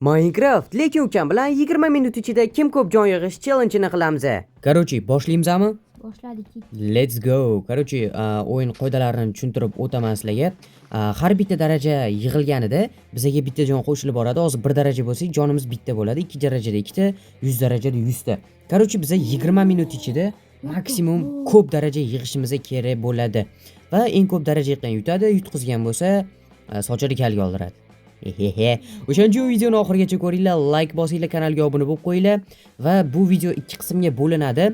Minecraft lekin ukam bilan 20 minut ichida kim ko'p jon yig'ish challenge-ini qilamiz. Короче, boshlaymizmi? Boshladik. Let's go. Короче, o'yin qoidalarini tushuntirib o'taman sizlarga. Har bitta daraja yig'ilganida bizga bitta jon qo'shilib boradi. Hozir 1 daraja bo'lsak, jonimiz bitta bo'ladi. 2 darajada 2 ta, 100 darajada 100 ta. Короче, biz 20 minut ichida maksimum ko'p daraja yig'ishimiz kerak bo'ladi. Va eng ko'p daraja yiqqan yutadi. Yutqizgan bo'lsa, sochini kalga oldiradi. Hehehe. O'shaning uchun videoni oxirigacha ko'ringlar, like bosinglar, kanalga obuna bo'lib qo'yinglar va bu video ikki qismga bo'linadi.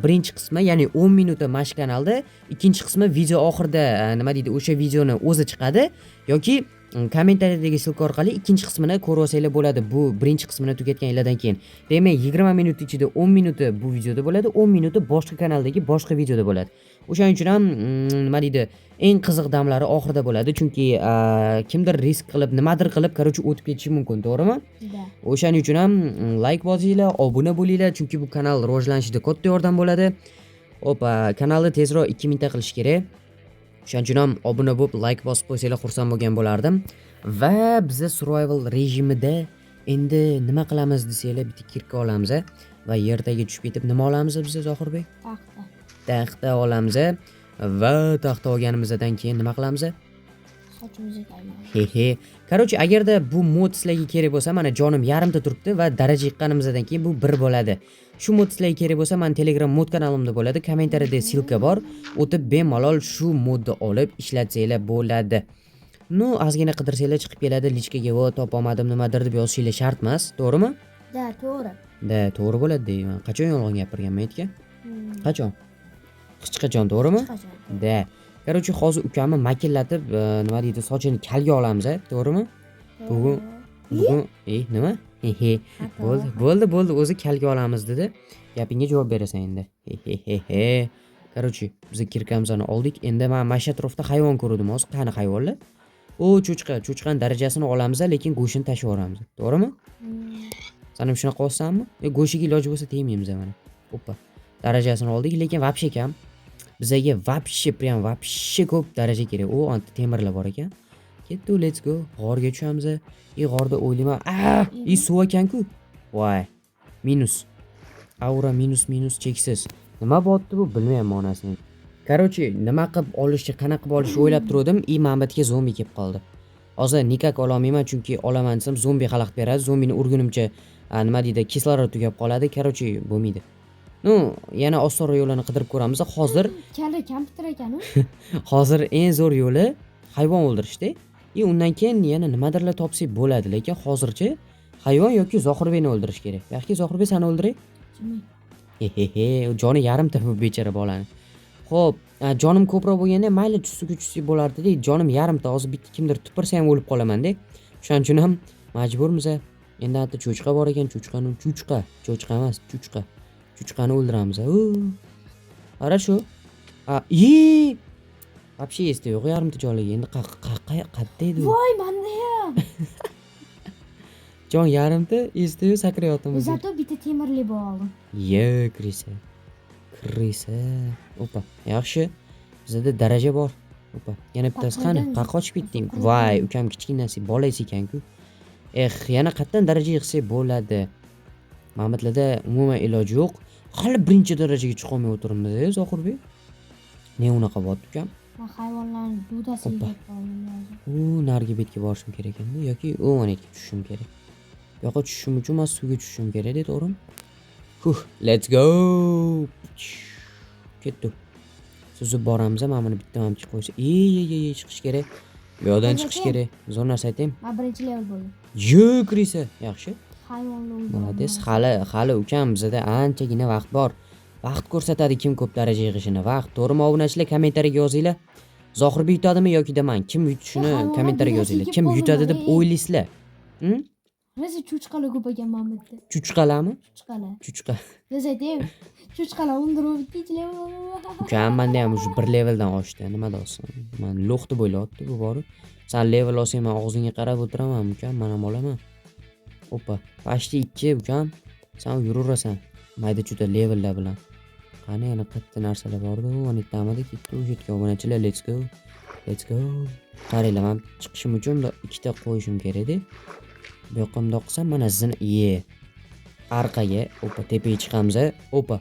Birinchi qismi, ya'ni 10 minutda mana shu kanalda, ikkinchi qismi video oxirida nima deydi, o'sha videoni o'zi chiqadi yoki kommentariyadagi silka orqali ikkinchi qismini ko'rib olsanglar bo'ladi. Bu birinchi qismini tugatganingizdan keyin. Demak, 20 minut ichida 10 minuti bu videoda bo'ladi, 10 minuti boshqa kanaldagi boshqa videoda bo'ladi. O'shaning uchun ham nima deydi, eng qiziq damlari oxirida bo'ladi, chunki kimdir risk qilib, nimadir qilib, короче, o'tib ketishi mumkin, to'g'rimi? Da. O'shaning uchun ham like bosinglar, obuna bo'linglar, chunki bu kanal rivojlanishida katta yordam bo'ladi. Opa, kanalni tezroq 2000 ta qilish kerak. O'shaning uchun ham obuna bo'lib, like bosib qo'ysanglar xursand bo'lgan bo'lardim. Va biz survival rejimida endi nima qilamiz desanglar, bitta kirka olamiz va yerdaga tushib ketib nima olamiz biz Zohirbek? Taxta. Taxta olamiz va taxta olganimizdan keyin nima qilamiz? Sochimizni qaymaymiz. Hehe. Короче, agarda bu mod sizlarga kerak bo'lsa, mana jonim yarimta turibdi va daraja yiqqanimizdan keyin bu 1 bo'ladi. Shu mod sizlarga kerak bo'lsa, men Telegram mod kanalimda bo'ladi. Kommentariyada silka bor. O'tib bemalol shu modni olib ishlatsanglar bo'ladi. Nu, ozgina qidirsanglar chiqib keladi. Lichkaga "Vo, topolmadim nimadir" deb yozishinglar shart emas, to'g'rimi? Da, to'g'ri. Da, to'g'ri bo'ladi deyman. Qachon yolg'on gapirganman aytgan? Qachon? Hech qachon, to'g'rimi? Qachon? Da. Короче, hozir ukamni makillatib, nima deydi, sochini kalga olamiz, to'g'rimi? Bugun nima? Hehe. Bo'ldi, o'zi kalga olamiz dedi. Gapingga javob berasan endi. Hehehe. Короче, biz kirkamizni oldik. Endi men mana shu atrofda hayvon ko'rdim. Hozir qani hayvonlar? O, cho'chqani darajasini olamiz, lekin go'shini tashib yuboramiz. To'g'rimi? Sen ham shunaqa olsanmi? Go'shiga iloji bo'lsa tegmaymiz mana. Hoppa. Darajasini oldik, lekin вообще kam. Bizga вообще ko'p daraja kerak. O, anta temirlar bor ekan. Ketdi, let's go. G'orga tushamiz. G'orda o'ylayman. Suv ekan-ku. Voy. Minus. Aura minus cheksiz. Nima bo'pti bu bilmayman onasini. Короче, nima qilib olishni, qanaqa qilib olishni o'ylab turdim, Ma'batga zombi kelib qoldi. Hozir nikak ola olmayman, chunki olaman desam zombi xalaqit beradi. Zombini urgunimcha nima deydi, kislorod tugab qoladi. Короче, bo'lmaydi. Nu, yana osonroq yo'lini qidirib ko'ramiz. Hozir Kalla kompyuter ekan-u. hozir eng zo'r yo'li hayvon o'ldirishda. Undan keyin yana nimadirlar topsak bo'ladi, lekin hozircha hayvon yoki Zohirbekni o'ldirish kerak. Yaxshi, Zohirbek seni o'ldiray. Hehehe, joni yarimta bu bechara bolani. Xo'p, jonim ko'proq bo'lganda mayli tushsak bo'lardi-da, jonim yarimta. Hozir bitta kimdir tupursa ham o'lib qolaman-da. Shuning uchun ham majburmiz. Endi hatto cho'chqa bor ekan, cho'chqa emas, cho'chqa. Cho'chqani o'ldiramiz. Хорошо. Вообще esda yo'q, yarimta jonligi. Endi qayerda edi u? Voy, menda ham. Jon yarimta esda yo'q, sakrayapmiz. Zato bitta temirli oldim. Krisa. Opa, yaxshi. Bizda daraja bor. Opa, yana bittasi qani? Qayerga qochib ketding? Voy, ukam kichkinasi bolaysi ekan-ku. Yana qayerdan daraja yig'sak bo'ladi? Ma'batlarda umuman iloji yo'q. Hali birinchi darajaga chiqa olmay o'tiribmiz, Zohirbek. Ne unaqa bo'pti ukam? Men hayvonlarning dudasiga qoldim. Narigi betga borishim kerak endi yoki o'netga tushishim kerak. Yo'q, tushishim uchun men suvga tushishim kerak, to'g'rimi? Let's go. Ketdi. Suzib boramiz, mana buni bittaman chiqib qo'ysa. Chiqish kerak. Bu yerdan chiqish kerak. Zo'r narsa aytaymi? Men birinchi level bo'ldim. Krisa. Yaxshi. Hayvonlar Молодец. Hali ukam, bizda anchagina vaqt bor. Vaqt ko'rsatadi kim ko'p daraja yig'ishini. Vaqt. To'g'rimi, obunachilar kommentariyaga yozinglar. Zohirbek yutadimi yoki man? Kim yutishini kommentariyaga yozinglar. Kim yutadi deb o'ylaysizlar? Biz cho'chqalar ko'p ekan mana bu yerda. Cho'chqalarmi? Cho'chqalar. Biz aytaymi? Cho'chqalar 10 level. Ukam menda ham shu 1 leveldan oshdi. Nima deysan? Men lo'q deb o'ylayapti bu borib. Sen level olsang men og'zingga qarab o'tiraman, ukam, men ham olaman. Hoppa, почти 2 ukam. Sen yuraverasan. Mayda-chuda levellar bilan. Qani yana katta narsalar bor-ku, o'n yettamidi ketdi. U yerga obunachilar, let's go. Qaranglar, men chiqishim uchun ikkita qo'yishim kerak-da. Bu yoqqa bundoq qilsam mana zina orqaga opa tepaga chiqamiz. Opa.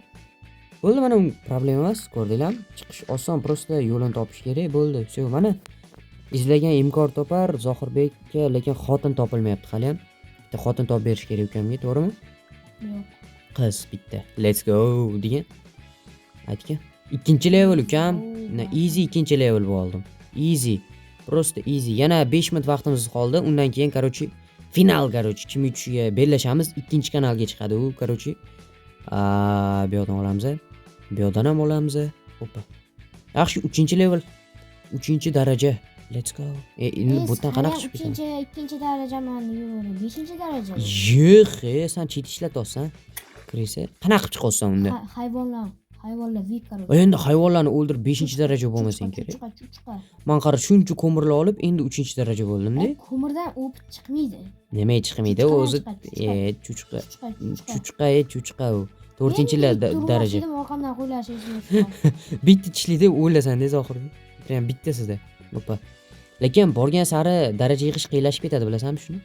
Bo'ldi, mana problema emas, ko'rdinglarmi? Chiqish oson, prosta yo'lini topish kerak, bo'ldi. Всё, mana izlagan imkon topar Zohirbekka, lekin xotin topilmayapti hali ham. Bitta xotin topib berish kerak ukamga, to'g'rimi? Yo'q. Qiz bitta. Let's go degan. Aytgan. Ikkinchi level ukam. Easy ikkinchi level bo'ldim. Easy. Prosta easy. Yana 5 minut vaqtimiz qoldi. Undan keyin, короче, final, короче, kim yutishiga bellashamiz. Ikkinchi kanalga chiqadi u, короче. Bu yoqdan olamiz. Bu yoqdan ham olamiz. Hoppa. Yaxshi, 3-level. 3-daraja. Let's go. Endi bu yerdan qanaqa chiqib ketadi? Ikkinchi darajaman, yo'q, 5-daraja. Yo'q, sen chet ishlatyapsan. Kirisa, qanaqa chiqasan unda? Hayvonlar vip qaro. Endi hayvonlarni o'ldirib 5-daraja bo'lmasang kerak. Chuchqa. Men qara shuncha ko'mirlar olib, endi 3-daraja bo'ldim-da. Ko'mirdan o'p chiqmaydi. Nima chiqmaydi? O'zi chuchqa u. 4-daraja. Orqamdan qo'ylash. Bitta tishlaydi o'ylasan-da Zohirbek. Prям bittasida. Hoppa. Lekin borgan sari daraja yig'ish qiyinlashib ketadi, bilasanmi shuni?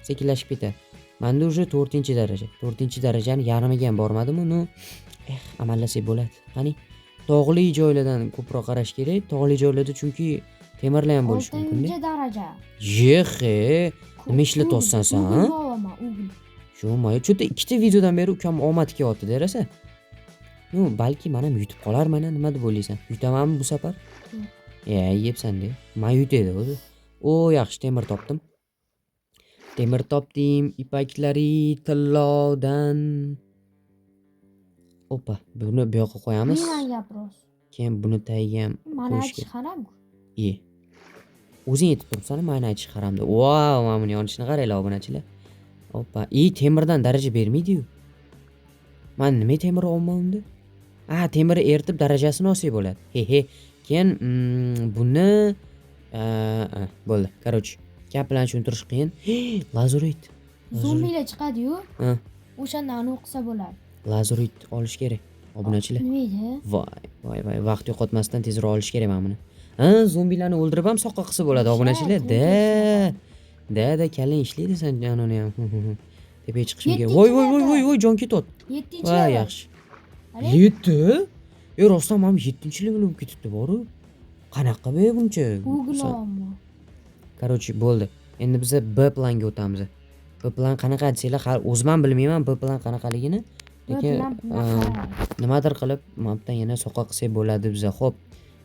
Sekinlashib ketadi. Menda уже 4-daraja. 4-darajani yarmiga ham bormadim-ku. No, amallasak bo'ladi. Qani, tog'li joylardan ko'proq qarash kerak. Tog'li joylarda chunki temirlar ham bo'lishi mumkin-da. 6-daraja. Nima ishlatyapsan sen, ha? Shu moy, cho'ta ikkita videodan beri ukam omad kelyapti, derasa. No, balki men ham yutib qolarman, nima deb o'ylaysan? Yutamanmi bu safar? Yeyapsan-da. Men yutadi o'zi. O, yaxshi temir topdim. Temir topdim, ipaklari tillodan. Opa, buni bu yoqqa qo'yamiz. Menga gapros. Keyin buni tagiga ham Mana aytish haram. O'zing aytib turibsan, men aytish haram deb. Vau, mana buni yonishini qaranglar, obunachilar. Opa, temirdan daraja bermaydi-yu. Men nima temir olmam unda? Temirni eritib darajasini olsak bo'ladi. Keyin buni bo'ldi. Короче, gap bilan tushuntirish qiyin. Lazurit. Zombilar chiqadi-yu. O'shanda uni o'qisa bo'ladi. Lazurit olish kerak. Obunachilar. Nima edi? Voy, vaqt yo'qotmasdan tezroq olish kerak men buni. Zombilarni o'ldirib ham soqqa qilsa bo'ladi, obunachilar. Da, kallang ishlaydi sen anoni ham. Tepaga chiqishim kerak. Voy, jon ketyapti. 7-chi. Va, yaxshi. 7? Rostdan men 7-level bo'lib ketibdi, boru. Qanaqa be buncha? O'g'lommi? Короче, bo'ldi. Endi biz B planga o'tamiz. B plan qanaqa desanglar, hali o'zim ham bilmayman B plan qanaqaligini. Lekin nimadir qilib, mapdan yana soqqa qilsak bo'ladi biz. Xo'p,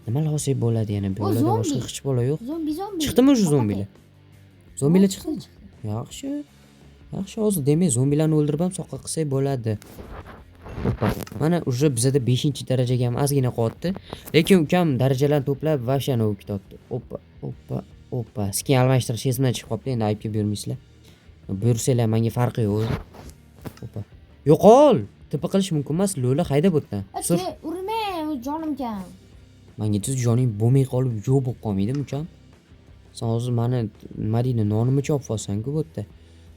nima olsak bo'ladi yana? Bu yo'lda boshqa hech bola yo'q. Zombi. Chiqdimi o'sha zombilar? Zombilar chiqdimi? Yaxshi. Hozir demak, zombilarni o'ldirib ham soqqa qilsak bo'ladi. Hoppa. Mana уже bizda 5-darajaga ham ozgina qo'yapti. Lekin ukam darajalarni to'plab vashani o'qib ketyapti. Hoppa. Skin almashtirish hezimdan chiqib qolibdi, endi aytib bermaysizlar. Buyursanglar menga farqi yo'q. Hoppa. Yo'qol. Tipi qilish mumkin emas, lo'la haydab o'tdan. Urma, jonim kam. Menga siz joning bo'lmay qolib, yo'q bo'lib qolmaydimi ukam? Sen hozir meni nima deydi, nonimni chopib olsan-ku bu yerda.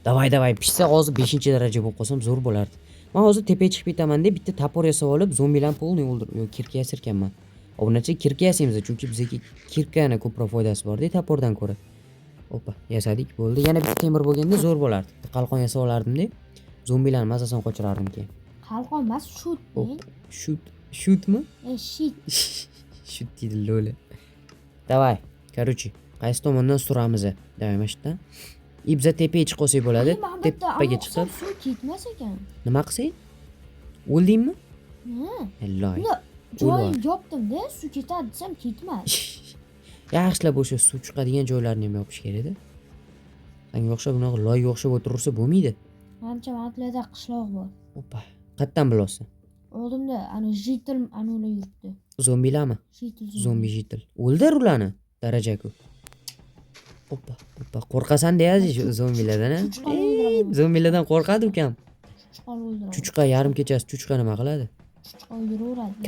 Davay, pishsa hozir 5-daraja bo'lib qolsam zo'r bo'lardi. Men hozir tepaga chiqib ketaman deb bitta topor yasab olib, zombilarni polni o'ldirib, kirka yasirkanman. Obunachi kirka yasaymiz, chunki bizga kirkani ko'proq foydasi bor-da tapordan ko'ra. Hoppa, yasadik, bo'ldi. Yana bitta temir bo'lganda zo'r bo'lardi. Qalqon yasab olardim-da. Zombilarni mazasini qochirardim keyin. Qalqon emas, shut. Shutmi? Shit. Shut deydi lo'la. Davay, короче, qaysi tomondan suramiz? Davay, mana shu yerdan. Ibza tepaga chiqib olsak bo'ladi. Tepaga chiqib. Suv ketmas ekan. Nima qilsang? O'ldingmi? Alloh. Joy yopdim-da, suv ketadi desam ketmas. Yaxshilab o'sha suv chiqadigan joylarni ham yopish kerak-da. Senga o'xshab bunaqa loyga o'xshab o'tirursa bo'lmaydi. Menimcha matlarda qishloq bor. Hoppa. Qayerdan bilasan? Oldimda ana jitil ular yuribdi. Zombilarmi? Zombi jitil. O'ldir ularni. Daraja-ku. Hoppa. Qo'rqasan deyazi shu zombilardan, ha? Zombilardan qo'rqadi ukam. Chuchqa yarim kechasi chuchqa nima qiladi?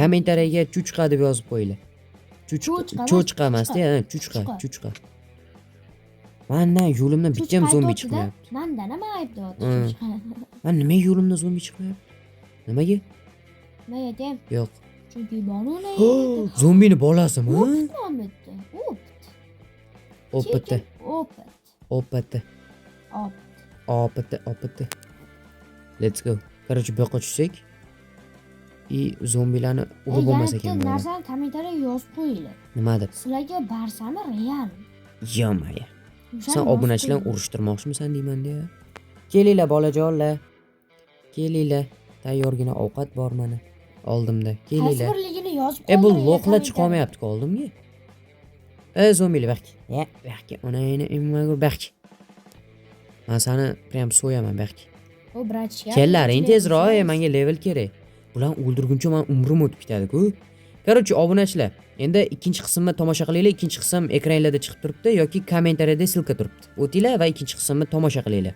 Kommentariyaga chuchqa deb yozib qo'yinglar. Chuchqa emas-da, chuchqa. Mendan yo'limdan bitta ham zombi chiqmayapti. Mendan nima aybdor? Men nima yo'limdan zombi chiqmayapti? Nimaga? Men aytayim. Yo'q. Chunki bolani. Zombini bolasimi? Opit. Opiti. Let's go. Короче, bu yoqqa tushsak. Zombilarni urib bo'lmas ekan Yana bu. narsani kommentariyaga yozib qo'yinglar. Nima deb? Sizlarga barsami real? Yomaya. O'shani Sen yozib obunachilarni qo'yinglar. urushtirmoqchimisan deyman-da. Kelinglar bolajonlar. Kelinglar. Tayyorgina ovqat bor mana. Oldimda. Qaysi Kelinglar. birligini yozib Bu qoldiringlar loqlar kommentariyga. chiqolmayapti-ku oldimga. Zombilar baxki. Baxki. Onayni immagur baxki. Men seni prям so'yaman baxki. O bratishka. Kellaring tezroq, menga level kerak. Bularni o'ldirguncha men umrim o'tib ketadi-ku. Короче, obunachilar, endi ikkinchi qismni tomosha qilinglar. Ikkinchi qism ekranlarda chiqib turibdi yoki kommentariyada ssilka turibdi. O'tinglar va ikkinchi qismni tomosha qilinglar.